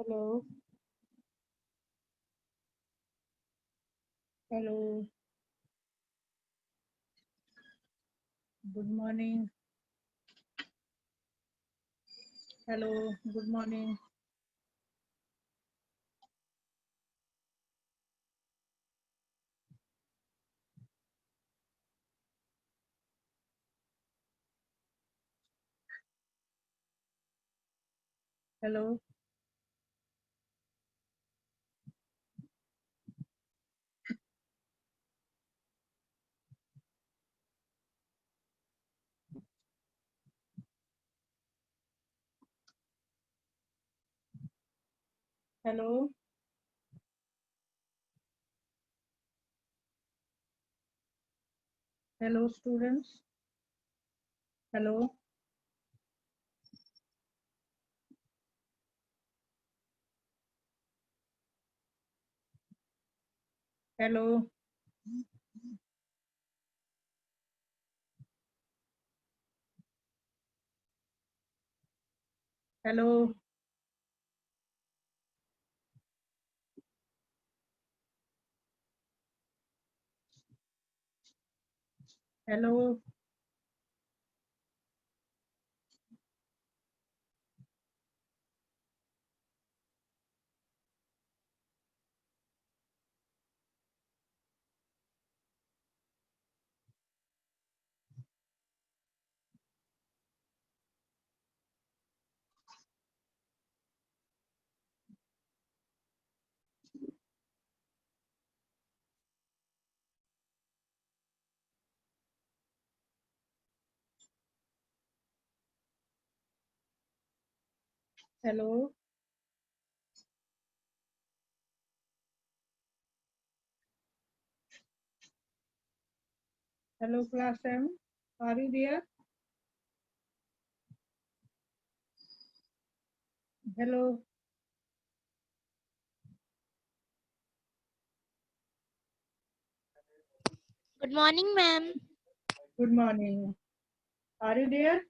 Hello. Hello. Good morning. Hello. Good morning. Hello. Hello. Hello, students. Hello. Hello. Hello. Hello. Hello. Hello, class 7. Are you there? Hello. Good morning, ma'am. Good morning. Are you there?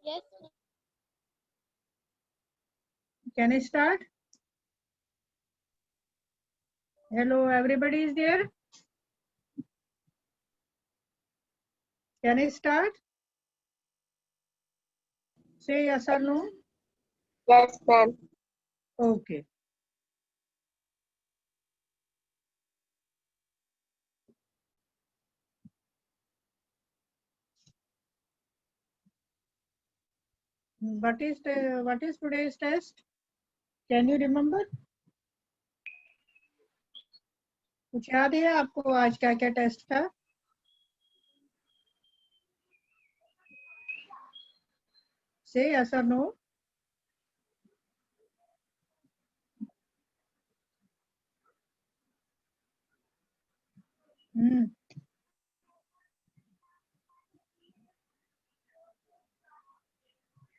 Yes. Can I start? Hello, everybody is there? Can I start? Say yes or no. Yes, ma'am. Okay. What is today's test? Can you remember? कुछ याद है आपको आज क्या क्या test था? Say yes or no.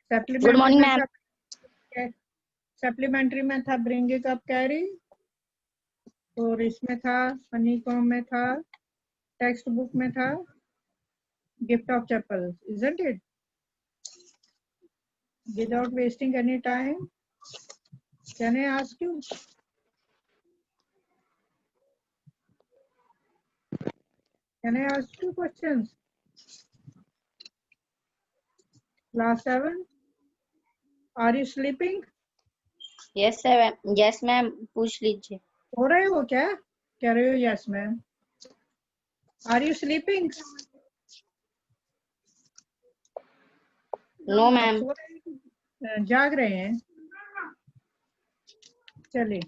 Good morning, ma'am. Supplementary में था ब्रिंगिंग अप कैरी, और इसमें था हनीकॉम में था, टेक्स्ट बुक में था gift of chapel. Isn't it? Without wasting any time, can I ask you? Can I ask you questions? Class 7, are you sleeping? Yes, sir. Yes, ma'am. पूछ लीजिए. हो रहे हो क्या? कह रहे हो yes ma'am. Are you sleeping? No, ma'am. सो रहे हैं, जाग रहे हैं? चलिए.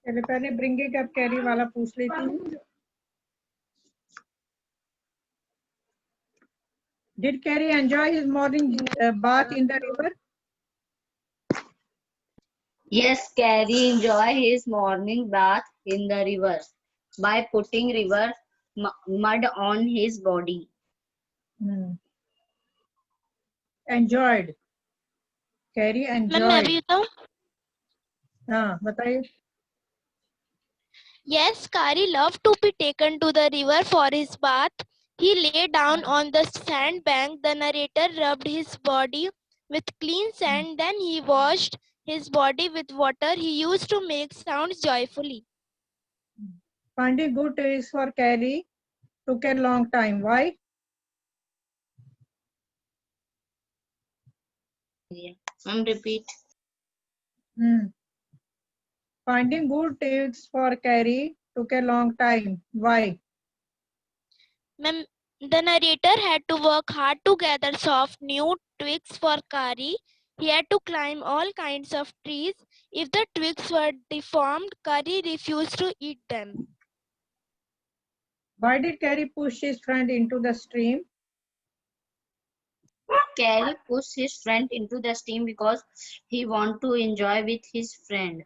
चलिए पहले ब्रिंगिंग अप कैरी वाला पूछ लेती हूँ. Did Carrie enjoy his morning bath in the river? Yes, Carrie enjoy his morning bath in the river by putting river mud on his body. Enjoyed. Carrie enjoyed. मैं भी बताऊं? हाँ बताइए. Yes, Kari loved to be taken to the river for his bath. He lay down on the sandbank. The narrator rubbed his body with clean sand. Then he washed his body with water. He used to make sounds joyfully. Finding good tricks for Carrie took a long time. Why? Repeat. Finding good tricks for Carrie took a long time. Why? The narrator had to work hard to gather soft new twigs for Kari. He had to climb all kinds of trees. If the twigs were deformed, Kari refused to eat them. Why did Carrie push his friend into the stream? Carrie pushed his friend into the stream because he wanted to enjoy with his friend.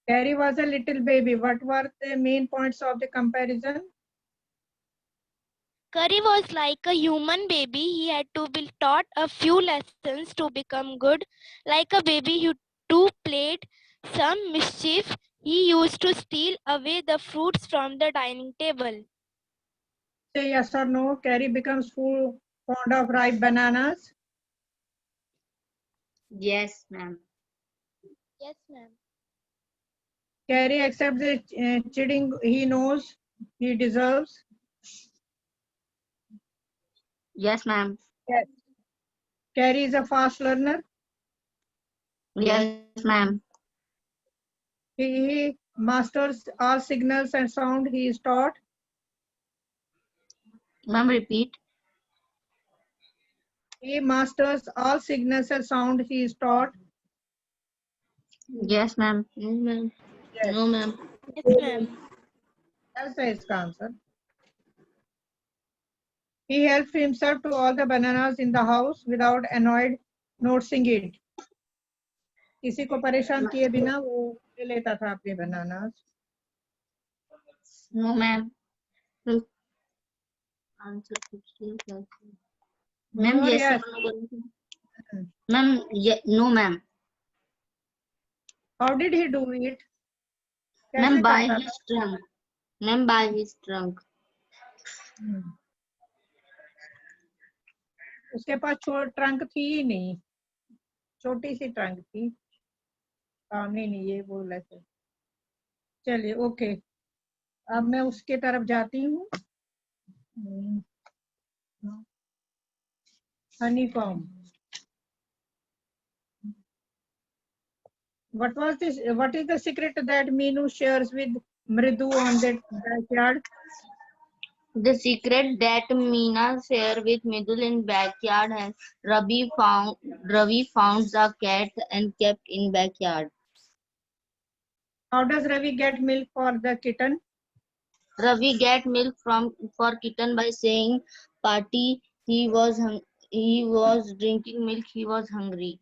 Carrie was a little baby. What were the main points of the comparison? Kari was like a human baby. He had to be taught a few lessons to become good. Like a baby, he too played some mischief. He used to steal away the fruits from the dining table. Say yes or no. Carrie becomes fond of ripe bananas. Yes, ma'am. Yes, ma'am. Carrie accepts the chiding he knows he deserves. Yes, ma'am. Yes. Carrie is a fast learner. Yes, ma'am. He masters all signals and sound he is taught. Ma'am, repeat. He masters all signals and sound he is taught. Yes, ma'am. Yes, ma'am. Yes. No, ma'am. Yes, ma'am. That's the इसका answer. He helped himself to all the bananas in the house without annoyed noticing it. किसी को परेशान किए बिना वो ले लेता था अपने bananas. No, ma'am. Answer 16. Ma'am, Or yes. yes. Ma'am, no, ma'am. How did he do it? Ma'am, कैसे by करता his था? trunk. Ma'am, by his trunk. उसके पास ट्रंक थी ही नहीं, छोटी सी ट्रंक थी। नहीं नहीं ये बोला था। चलिए ओके, अब मैं उसके तरफ जाती हूँ। Honeycomb. What is the secret that Meenu shares with Mridu on the backyard? The secret that Meena shared with Midul in backyard and Ravi found the cat and kept in backyard. How does Ravi get milk for the kitten? Ravi get milk for kitten by saying party he was drinking milk, he was hungry.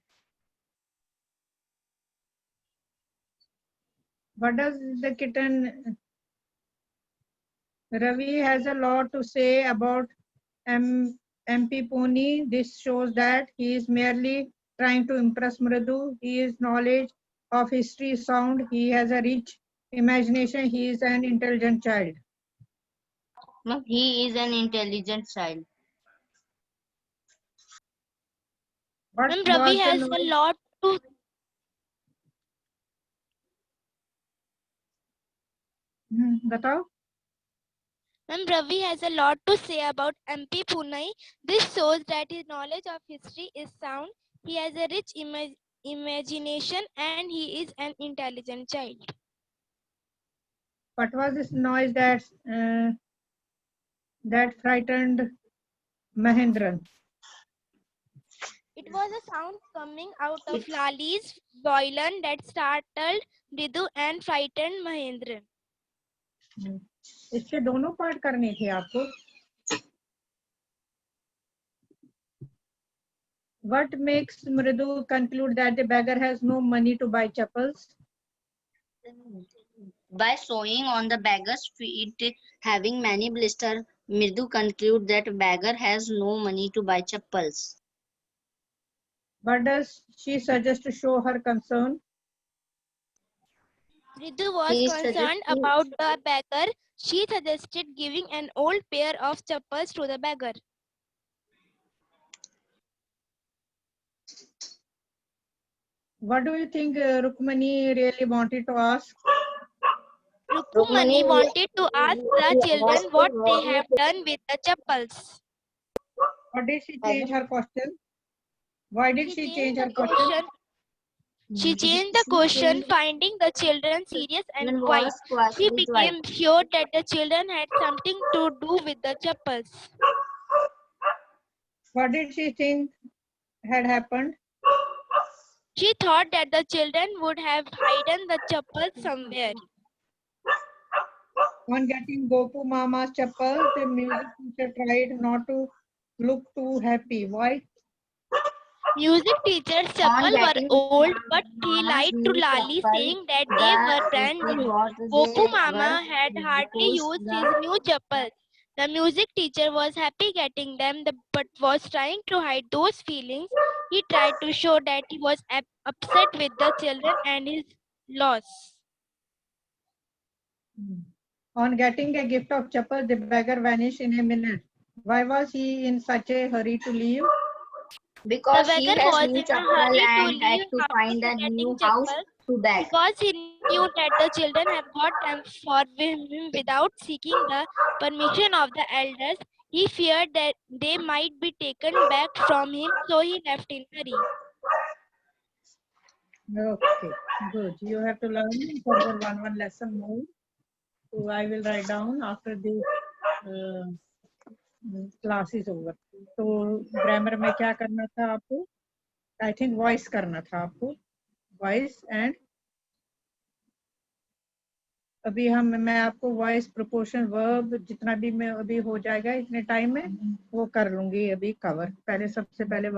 What does the kitten? Ravi has a lot to say about MP Pony. This shows that he is merely trying to impress Mridu. His knowledge of history is sound. He has a rich imagination. He is an intelligent child. No, he is an intelligent child. What Ma'am, Ravi was the has a noise? lot to बताओ। Ma'am, Ravi has a lot to say about MP Pune. This shows that his knowledge of history is sound. He has a rich imagination and he is an intelligent child. What was this noise that frightened Mahendran? It was a sound coming out of Lali's violin that startled Ridu and frightened Mahendran. इसके दोनों part करने थे आपको। What makes Mridu conclude that the beggar has no money to buy chappals? By sewing on the beggar's feet, having many blisters, Mridu concludes that beggar has no money to buy chappals. What does she suggest to show her concern? Ritu was He concerned suggested- about the beggar. She suggested giving an old pair of chappals to the beggar. What do you think Rukmani really wanted to ask? Rukumani wanted to ask the children what they have done with the chappals. Or did she change her question? Why did she change her the question? She changed the question, finding the children serious and Children quiet. was quietly She quiet. became sure that the children had something to do with the chappals. What did she think had happened? She thought that the children would have hidden the chappals somewhere. On getting Gopu Mama's chappal, the music teacher tried not to look too happy. Why? Music teacher's On chappal were getting old, but he Mama's lied to new Lali, chappal, saying that they were brand he new. thought Gopu they Mama were had hardly because used his new chappals. The music teacher was happy getting them, but was trying to hide those feelings. He tried to show that he was upset with the children and his loss. On getting a gift of chappal, the beggar vanished in a minute. Why was he in such a hurry to leave? because The he beggar has was new in a chappal hurry to and had leave to after find a getting new house chappal to beg. because he knew that the children have got them for him without seeking the permission of the elders. He feared that they might be taken back from him, so he left in a hurry. Okay, good. You have to learn further one lesson more. So I will write down after the class is over. तो grammar में क्या करना था आपको? I think voice करना था आपको. Voice and अभी मैं आपको वॉइस प्रोपोर्शन वर्ब जितना भी मैं अभी हो जाएगा इतने टाइम में वो कर लूंगी अभी कवर. पहले सबसे पहले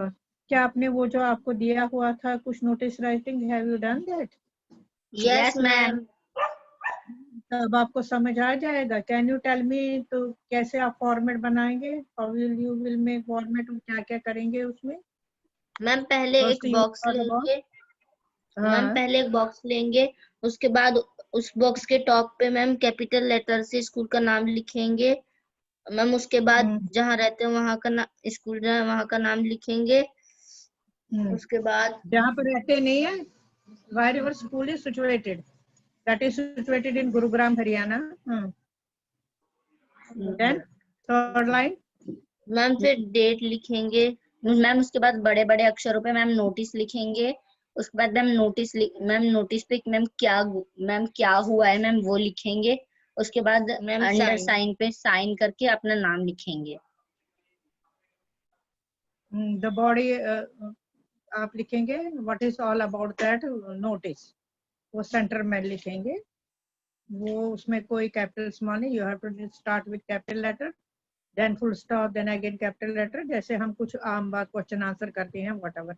क्या आपने वो जो आपको दिया हुआ था कुछ notice writing have you done that? Yes, ma'am. तब आपको समझ आ जाएगा. कैन यू टेल मी तो कैसे आप फॉर्मेट बनाएंगे? How will you will make format और क्या क्या करेंगे उसमें? मैम पहले एक बॉक्स लेंगे. मैम पहले एक बॉक्स लेंगे, उसके बाद उस बॉक्स के टॉप पे मैम कैपिटल लेटर से स्कूल का नाम लिखेंगे. मैम उसके बाद जहाँ रहते हैं वहाँ का स्कूल जहाँ वहाँ का नाम लिखेंगे. उसके बाद जहाँ पर रहते नहीं है, wherever school is situated, that is situated in Gurugram, Haryana. Then third line. Ma'am फिर डेट लिखेंगे. मैम उसके बाद बड़े बड़े अक्षरों पे मैम नोटिस लिखेंगे. उसके बाद मैम नोटिस पे मैम क्या हुआ है मैम वो लिखेंगे. उसके बाद मैम अंडर साइन पे साइन करके अपना नाम लिखेंगे. The body आप लिखेंगे what is all about that notice, वो सेंटर में लिखेंगे. वो उसमें कोई कैपिटल स्मॉल नहीं. You have to start with capital letter, then full stop, then again capital letter. जैसे हम कुछ आम बात क्वेश्चन आंसर करते हैं whatever.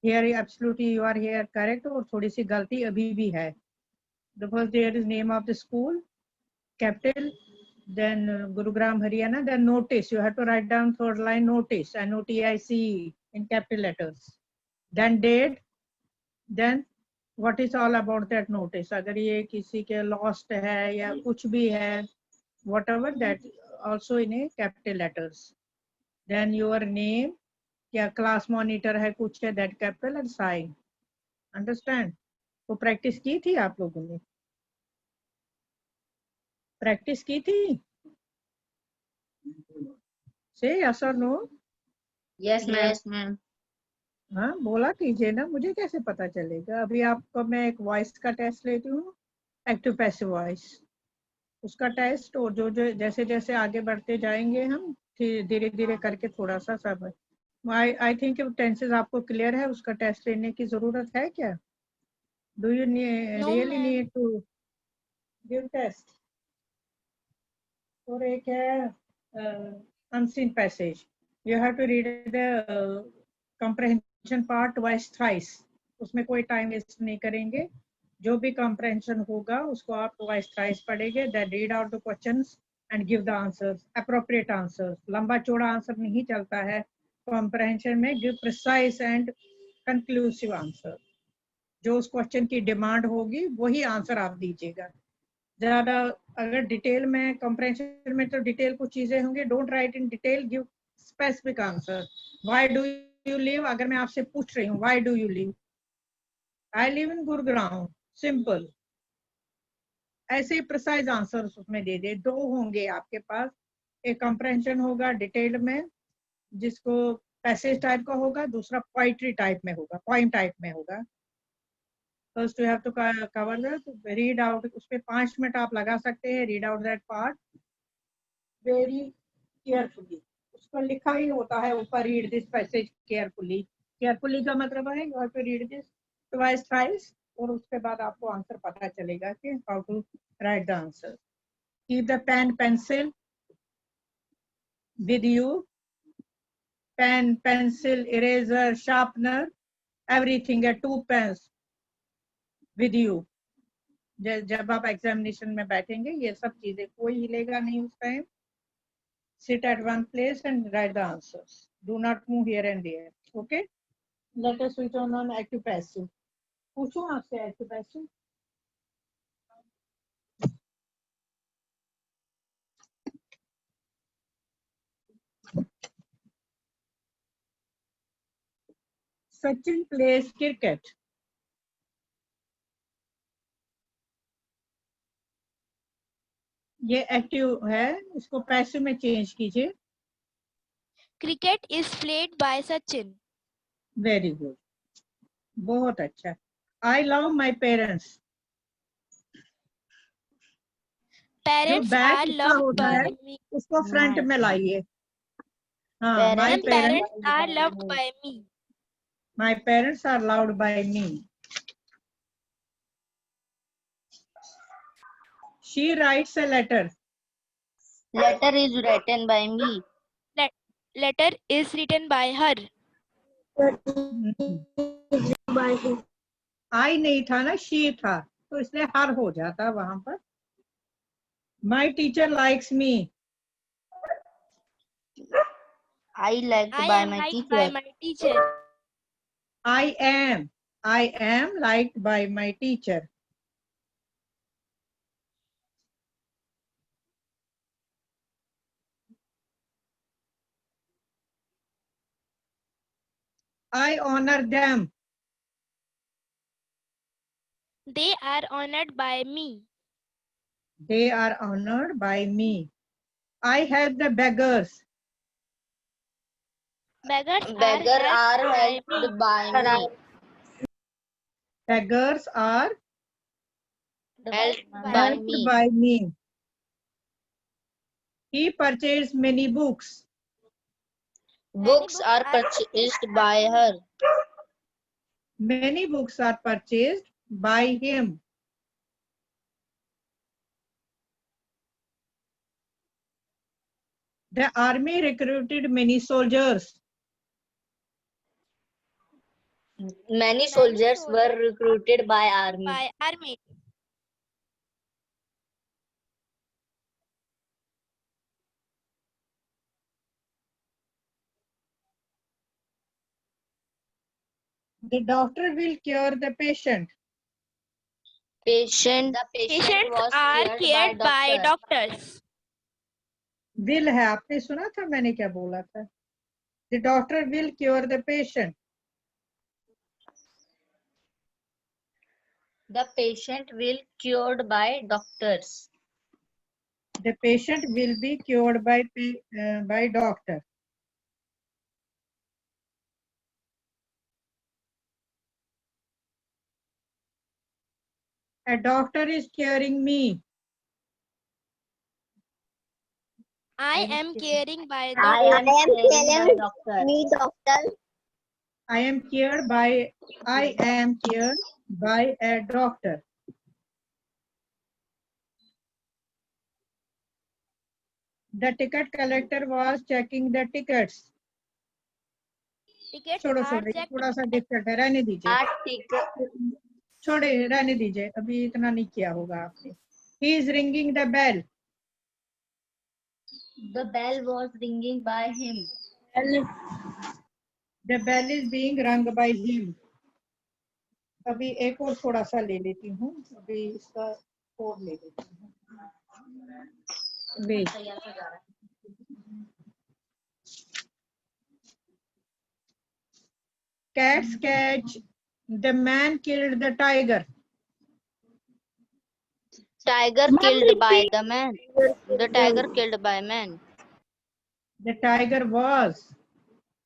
Here absolutely you are here correct. और थोड़ी सी गलती अभी भी है. The first there is name of the school, capital, then Gurugram, Haryana, then notice. You have to write down third line notice, NOTICE in capital letters. Then date, then what is all about that notice. अगर ये किसी के lost है या कुछ भी है, whatever that also in a capital letters. Then your name, क्या class monitor है कुछ है, that capital and sign. Understand? तो प्रैक्टिस की थी आप लोगों ने? प्रैक्टिस की थी? Say yes or no? Yes ma'am. हाँ बोला कीजिए ना, मुझे कैसे पता चलेगा? अभी आपको मैं एक वॉइस का टेस्ट लेती हूँ, एक्टिव पैसिव वॉइस, उसका टेस्ट. और जो जैसे जैसे आगे बढ़ते जाएंगे हम धीरे धीरे करके थोड़ा सा सब. आई थिंक टेंसेस आपको क्लियर है. उसका टेस्ट लेने की जरूरत है क्या? Do you really need to give test? और एक है unseen passage. You have to read the comprehension part twice thrice. उसमें कोई टाइम वेस्ट नहीं करेंगे. जो भी comprehension होगा उसको आप twice thrice पढ़ेंगे. Then read out the questions and give the answers, appropriate answers. लंबा चौड़ा आंसर नहीं चलता है comprehension में. Give precise and conclusive answer. जो उस क्वेश्चन की डिमांड होगी वही आंसर आप दीजिएगा। ज्यादा अगर डिटेल में कंप्रेंशन में तो डिटेल कुछ चीजें होंगी, don't write in detail, give specific answer. Why do you live, अगर मैं आपसे पूछ रही हूँ why do you live, I live in Gurugram, simple. ऐसे ही प्रिसाइज आंसर उसमें दे दे। दो होंगे आपके पास, एक कंप्रेंशन होगा डिटेल में जिसको पैसेज टाइप का होगा, दूसरा पोइट्री टाइप में होगा, पोइम टाइप में होगा। First you have to cover that, read out, उस पे 5 मिनट आप लगा सकते हैं, read out that part very carefully. उसको लिखा ही होता है ऊपर, read this passage carefully. Carefully का मतलब है और फिर रीड दिस ट्वाइस थ्राइस, और उसके बाद आपको आंसर पता चलेगा कि how to write the answer. Keep the pen pencil with you, pen, pencil, eraser, sharpener, everything, 2 pens with you। जब आप एग्जामिनेशन में बैठेंगे ये सब चीजें, कोई हिलेगा नहीं उस time. sit at one place and write the answers, do not move here and there, okay? Let us switch on active passive। पूछूं आपसे active passive? Sachin plays cricket। ये एक्टिव है, इसको पैसिव में चेंज कीजिए। Cricket is played by Sachin. Very good, बहुत अच्छा। I love my parents. जो Parents बैक are इसका loved होता है by me. उसको फ्रंट में लाइए। हाँ, my Parents Ma'am, parents parents, are loved by me. My parents are loved by me. She writes a letter. letter is written by me. Letter is written by her. आई नहीं था ना, she था, तो इसलिए हर हो जाता वहां पर। My teacher likes me. I liked I by am my liked teacher. by my teacher. I am liked by my teacher. I honour them. They are honored by me. They are honoured by me. I help the beggars. Beggars Beggar are are helped by me. helped by me. Beggars are Helped By by helped me. by me। He purchased many books। Books are purchased by her. Many books are purchased by him। The army recruited many soldiers। Many soldiers were recruited by army. By army. The doctor will cure the patient। The patient Patients was are cared by cared by doctor. doctors. will है, आपने सुना था मैंने क्या बोला था? The doctor will cure the patient। The patient will cured by doctors. The patient will be cured by doctor। A doctor is curing me। I am caring by I doctor. am caring by doctor. I am cured by a doctor। The ticket collector was checking the tickets। Tickets छोड़ो are छोड़ो, ये checked. थोड़ा सा difficult है, रहने दीजिए। छोड़े, रहने दीजिए, अभी इतना नहीं किया होगा आपने। He is ringing the bell। The bell was ringing by him. The bell is being rung by him। अभी एक और थोड़ा सा ले लेती हूँ, अभी इसका और ले लेती हूँ। Wait, cats catch the man killed the tiger. Tiger killed by the man. The tiger killed by man. The tiger was,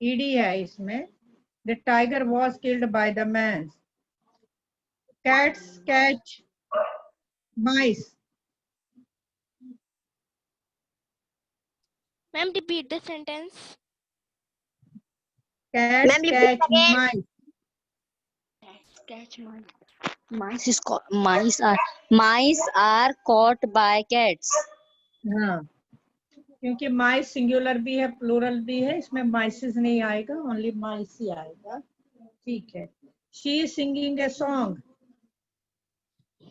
ed है इसमें. The tiger was killed by the man. Cats catch mice. Ma'am, repeat the sentence. Cats catch mice. Catch mice. Mice are caught by cats. हाँ, क्योंकि माइस singular भी है plural भी है, इसमें माइसेस नहीं आएगा, ओनली माइस ही आएगा. ठीक है. She is singing a song.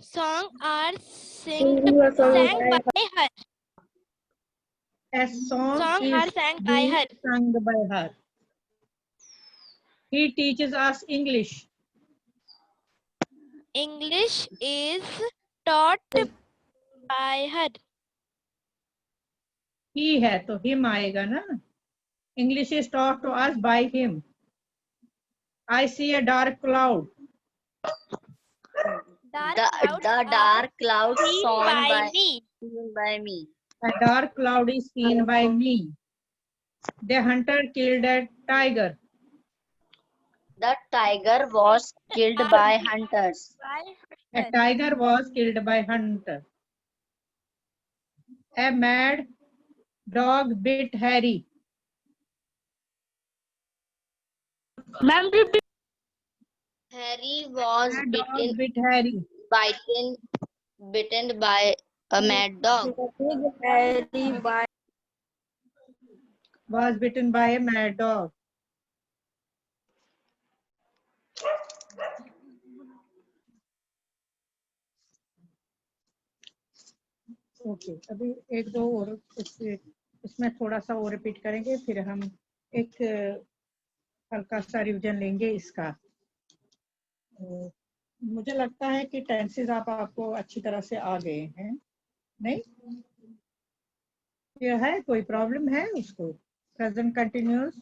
Song are sang by her. A song Song is are sang by being her. sung by her. He teaches us English. English is taught by her. He है तो him आएगा ना. English is taught to us by him. I see a dark cloud. The dark clouds seen seen by me. by me. A dark cloud is seen by me. The hunter killed a tiger. The tiger was killed by hunters. A tiger was killed by hunter. A mad dog bit Harry. Ma'am, repeat. Harry was A dog bit Harry. bitten by a mad dog. Was bitten by a mad dog. Okay, अभी एक दो और इसमें थोड़ा सा और repeat करेंगे, फिर हम एक हल्का सा रिवीजन लेंगे इसका. मुझे लगता है कि टेंसेस आपको अच्छी तरह से आ गए हैं, नहीं? ये है कोई प्रॉब्लम है उसको? Present continuous,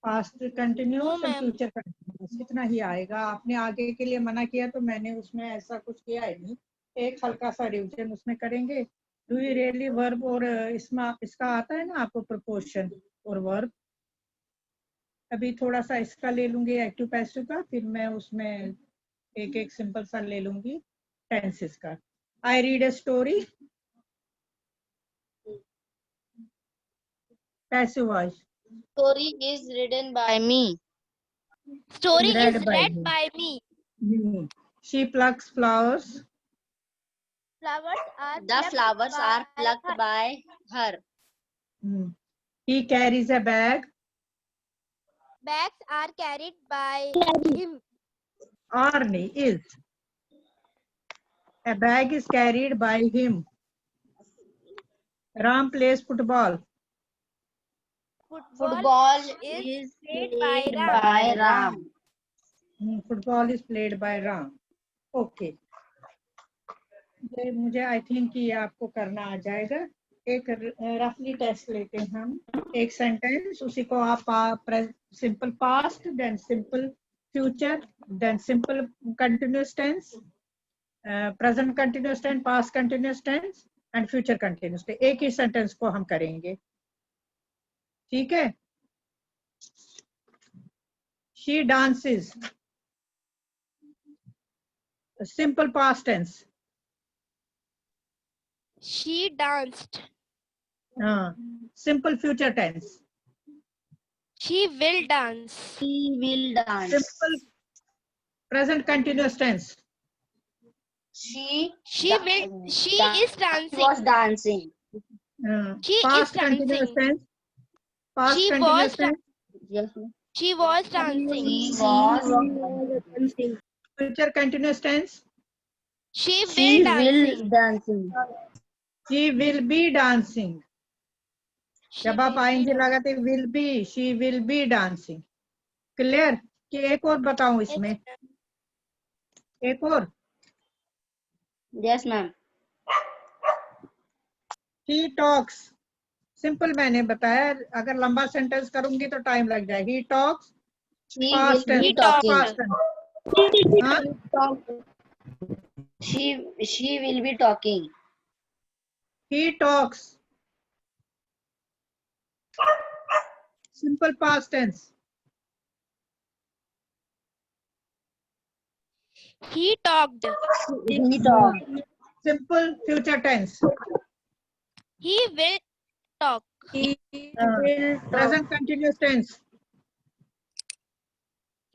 past continuous and future continuous, इतना ही आएगा. आपने आगे के लिए मना किया तो मैंने उसमें ऐसा कुछ किया ही नहीं. एक हल्का सा रिवीजन उसमें करेंगे. डू यू रियली वर्ब, और इसमें इसका आता है ना आपको प्रपोर्शन और वर्ब. अभी थोड़ा सा इसका ले लूंगी एक्टिव पैसिव का, फिर मैं उसमें एक एक सिंपल सा ले लूंगी टेंसेस का. I read a story, passive voice. Story is written by me. Story Read is by read me. by me. She plucks flowers. The flowers are plucked by her. He carries a bag. Bags are carried by him. Arnie is. A bag is carried by him. Ram plays football. Football is played by Ram. Football is played by Ram. Okay. ये मुझे I think ये आपको करना आ जाएगा. एक रफली test लेते हैं हम. एक सेंटेंस, उसी को आप simple past, then simple future, then simple continuous tense, present continuous tense, past continuous tense and future continuous tense. एक ही सेंटेंस को हम करेंगे. ठीक है. She dances. Simple past tense. She danced. Simple future tense. She will dance. He will dance. Simple present continuous tense. She is dancing. was dancing. She Past is continuous dancing. tense. Past She continuous was tense. Yes. She was dancing. She was dancing. Future continuous tense. She She will will dancing. dancing. She will be dancing. जब आप आएंगे लगाते will be, she will be dancing. Clear? कि एक और बताऊं इसमें. एक और Yes, ma'am. ही टॉक्स, सिंपल मैंने बताया, अगर लंबा सेंटेंस करूंगी तो टाइम लग जाएगा। He talks She fast will He be talked. talking. हाँ She will be talking. He talks simple past tense. He talked. He talked. Simple future tense. He will talk. he will present continuous tense।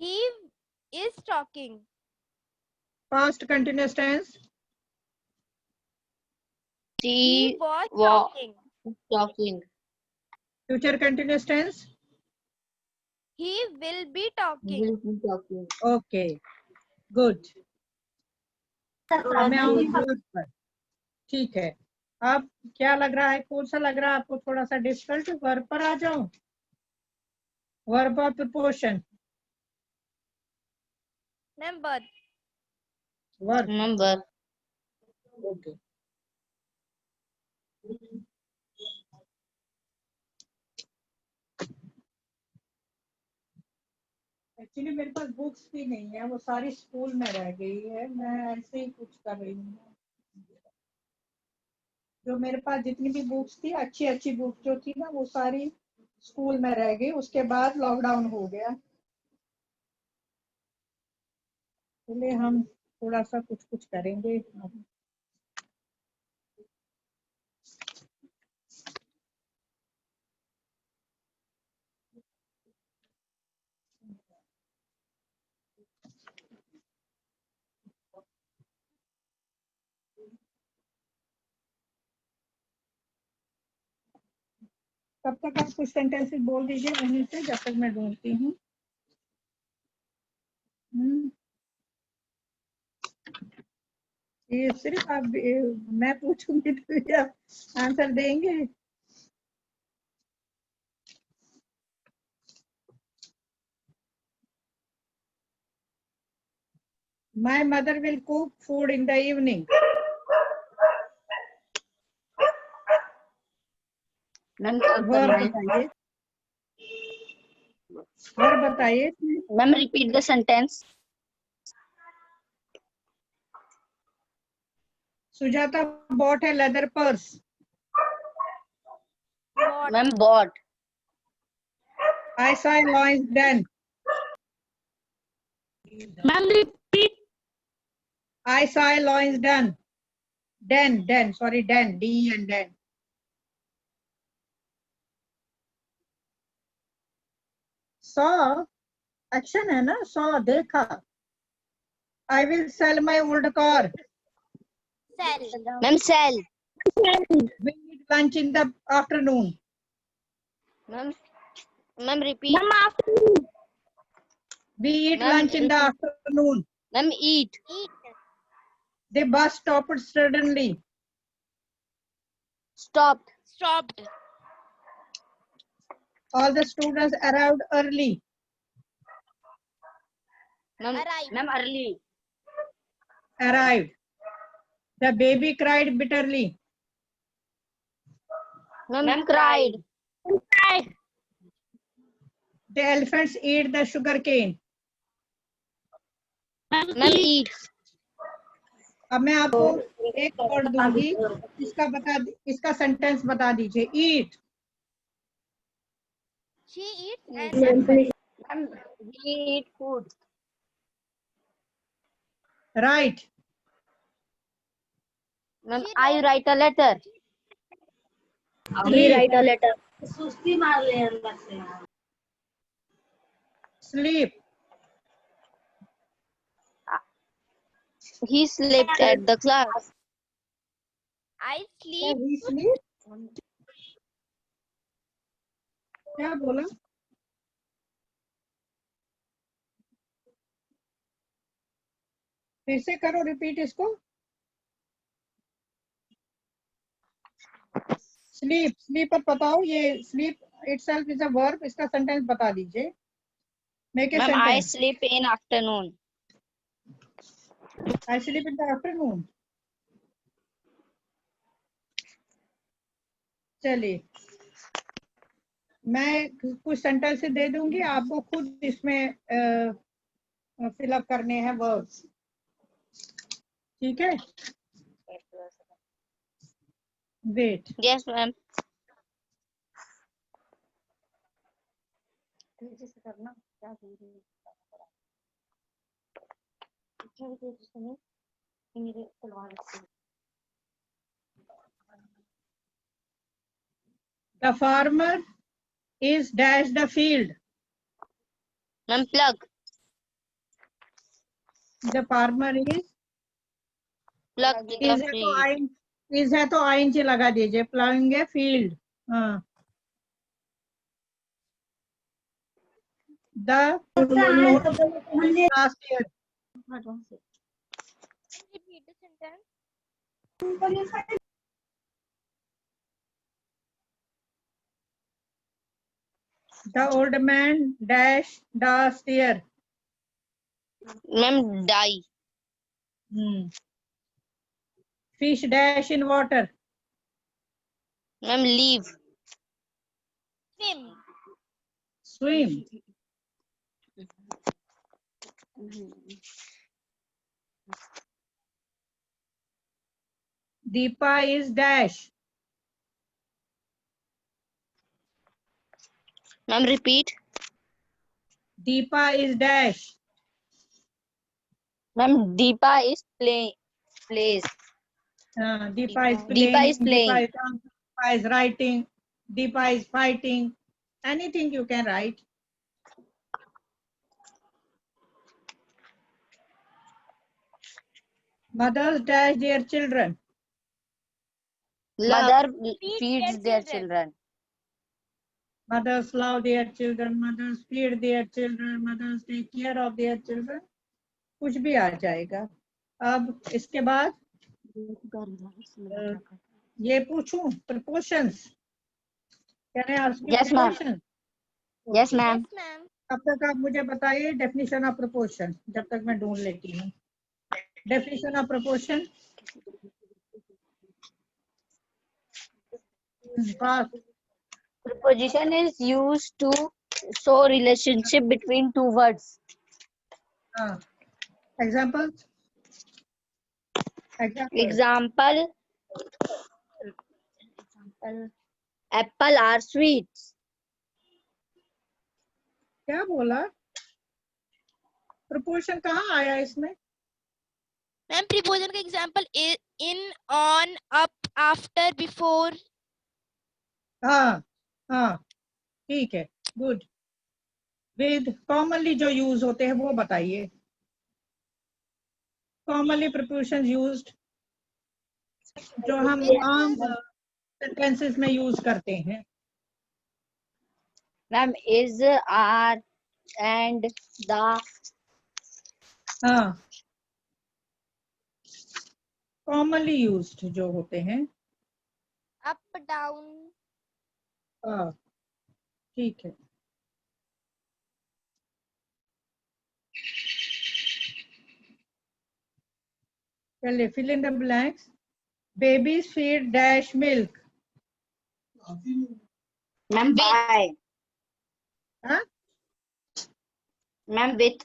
He is talking. past continuous tense। He She was was talking. talking. future continuous tense। He will be talking. Will be talking. Okay good. मैं आऊंगी verb पर। ठीक है, अब क्या लग रहा है, कौन सा लग रहा है आपको थोड़ा सा डिफिकल्ट? वर्ब पर आ जाऊं, वर्ब और preposition. Number. Verb Number. Okay. Actually मेरे पास बुक्स भी नहीं है, वो सारी स्कूल में रह गई है, मैं ऐसे ही कुछ कर रही हूँ। जो मेरे पास जितनी भी बुक्स थी, अच्छी अच्छी बुक जो थी ना, वो सारी स्कूल में रह गई, उसके बाद लॉकडाउन हो गया। इसलिए हम थोड़ा सा कुछ कुछ करेंगे। तब तक आप कुछ सेंटेंसेस बोल दीजिए वहीं से, जब तक मैं ढूंढती हूँ। ये सिर्फ आप मैं पूछूंगी तो आप आंसर देंगे? My mother will cook food in the evening। Ma'am verb बताइए, वर्ब बताइए। Ma'am repeat the sentence. Sujata bought a leather purse। Bought. Ma'am bought. I saw a lion's den। Ma'am repeat. I saw a lion's den। Den, sorry, den, D and den। saw action है ना, saw देखा। I will sell my old car। Sell. Ma'am sell. We eat lunch in the afternoon। Ma'am repeat. We eat Ma'am, lunch in the afternoon। Ma'am eat. Eat. The bus stopped suddenly। Stopped. Stopped. All the students arrived early। Ma'am Arrived. ma'am early. Arrived। The baby cried bitterly। Ma'am cried. The elephants ate the sugar cane। Ma'am eat. अब मैं आपको एक word दूंगी, इसका sentence बता दीजिए। ईट। She eats and Ma'am we eat food. Right. Ma'am She I write a letter. We write a letter. sleep। He slept at the class. I sleep. We sleep। क्या बोला? फिर से करो रिपीट इसको। स्लीप, स्लीप पर बताओ, ये sleep itself is a verb, इसका सेंटेंस बता दीजिए। Make a Ma'am I sentence. sleep in afternoon. I sleep in the afternoon. चलिए, मैं कुछ सेंटेंस दे दूंगी, आपको खुद इसमें फिलअप करने हैं वर्ड्स, ठीक है? Wait, yes ma'am. The farmer is dash the field. Ma'am plug. The farmer is, plug is है तो आई, इज है तो आईएनजी लगा दीजिए, प्लगिंग है फील्ड. हाँ. The last year. Repeat the sentence. The old man dash the stair. Ma'am die. Fish dash in water. Ma'am live. Swim. Swim. Deepa is dash. Ma'am repeat. Deepa is dash. Ma'am Deepa is place. Deepa is Deepa playing. is playing. Deepa is writing. Deepa is fighting. Anything you can write. Mothers dash their children. Mother Feed feeds their their children. Mothers love their children. Mothers feed their children. Mothers take care of their children. कुछ भी आ जाएगा. अब इसके बाद ये पूछूं प्रपोशंस. Can I ask you Yes, ma'am. proportions? Yes, ma'am. Yes, ma'am. तब तक आप मुझे बताइए डेफिनेशन ऑफ प्रपोर्शन, जब तक मैं ढूंढ लेती हूँ. Definition of proportion. Preposition is used to show relationship between two words. Examples. Example. Apple are sweets. क्या बोला? प्रपोर्शन कहाँ आया इसमें? मैम प्रीपोजन का example in, on, up, after, before. हाँ हाँ, ठीक है, गुड. विद कॉमनली जो यूज होते हैं वो बताइए. कॉमनली प्रपोर्शन यूज्ड जो हम आम सेंटेंसेस में यूज करते हैं. Ma'am, is, are, and, the. हाँ, कॉमनली यूज्ड जो होते हैं. Up, down. हाँ, ठीक है. चलिए, fill in the blanks. Babies feed dash milk. Ma'am, by. हाँ? Ma'am, with.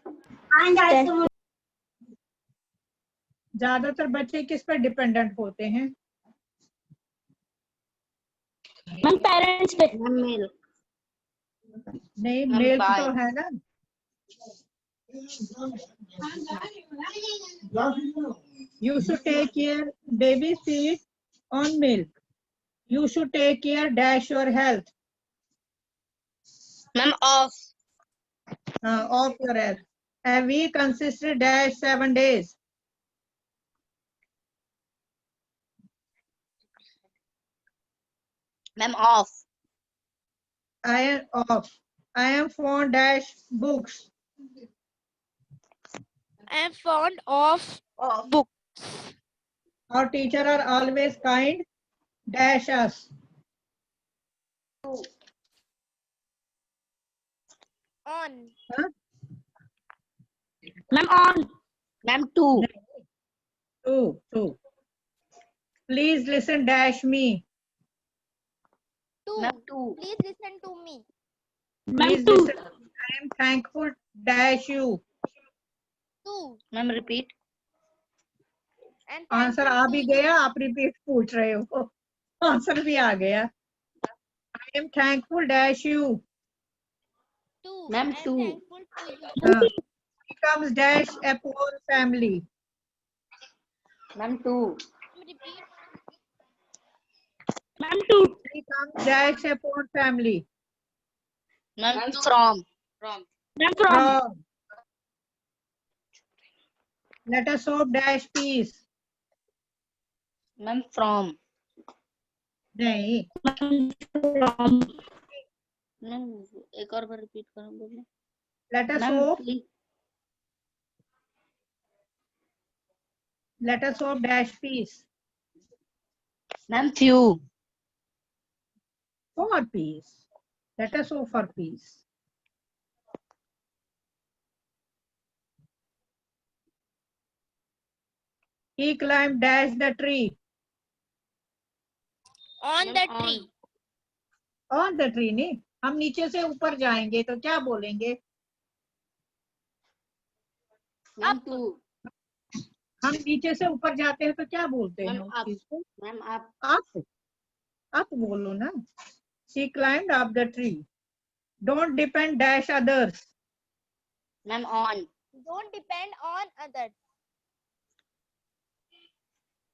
ज्यादातर बच्चे किस पर डिपेंडेंट होते हैं? Ma'am, parents पे. Ma'am, milk. नहीं, Ma'am, मिल्क by. तो है ना. You should take care. Babies feed on milk. You should take care dash your health. Ma'am, of. Of your health. A week consists dash 7 days. Ma'am, of. I am of. I am fond dash books. I am fond of books. Our teacher are always kind dash us. On. Huh? Ma'am, on. Ma'am, to. Two. Please listen dash me. Two. Ma'am, two. Please listen to me. Please listen. I am thankful dash you. Two. Ma'am, repeat. And answer thankful आ to भी you. गया, आप repeat पूछ रहे हो, answer भी आ गया. I am thankful dash you. Two. Ma'am, I am two. thankful to you. Becomes dash upon family. Ma'am, two. Repeat. Becomes dash upon family. Ma'am, from. From. Let us hope dash peace. Ma'am, from. नहीं. Ma'am एक और बार repeat करो बोलिए. Let us ma'am hope. Please. Let us hope dash peace. Ma'am few. For peace. Let us hope for peace. He climbed dash the tree. On Ma'am, the on. tree. On the tree नहीं, हम नीचे से ऊपर जाएंगे तो क्या बोलेंगे? Ma'am two. हम नीचे से ऊपर जाते हैं तो क्या बोलते हैं मैम उस up. चीज को? Ma'am up. आप बोलो ना. She climbed up the tree. Don't depend dash others. Ma'am on. Don't depend on others.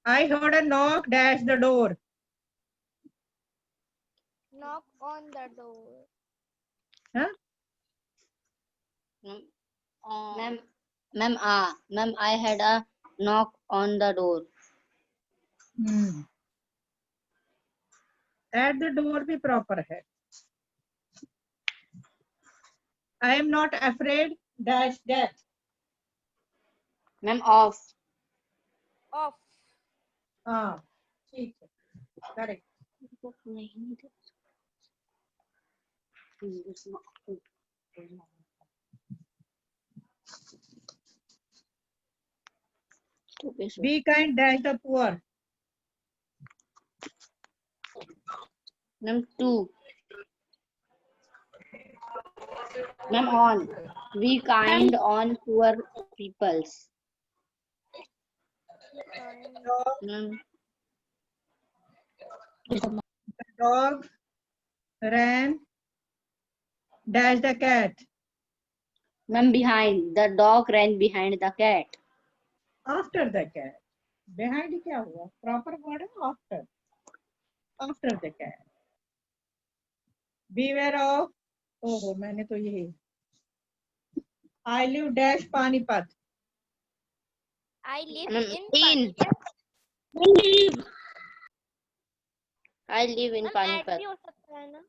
I heard a knock dash the door. Knock on the door. Huh? Ma'am, ma'am, I had a knock on the door. At the door भी proper है. I am not afraid dash death. Ma'am, off. Off. हाँ, ठीक है. Correct. Be kind dash the poor. Ma'am, two. Ma'am, on. Be kind on poor peoples. Ma'am. The dog ran dash the cat. Ma'am, behind. The dog ran behind the cat. After the cat. Behind क्या हुआ? Proper word है after. After the cat. Beware of. ओहो मैंने तो ये. I live dash Panipat. I live In. Panipat. I live in ma'am Panipat. Add भी हो सकता है ना?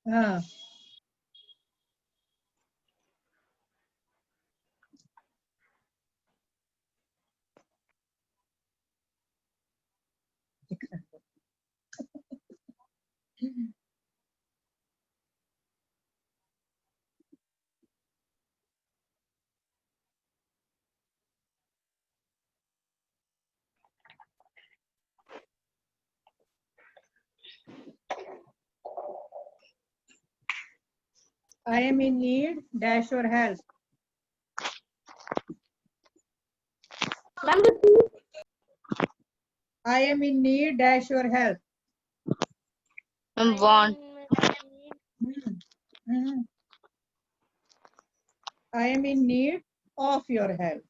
हाँ. I am in need dash your help. I am in need dash your help. Ma'am, want. I am in need of your help.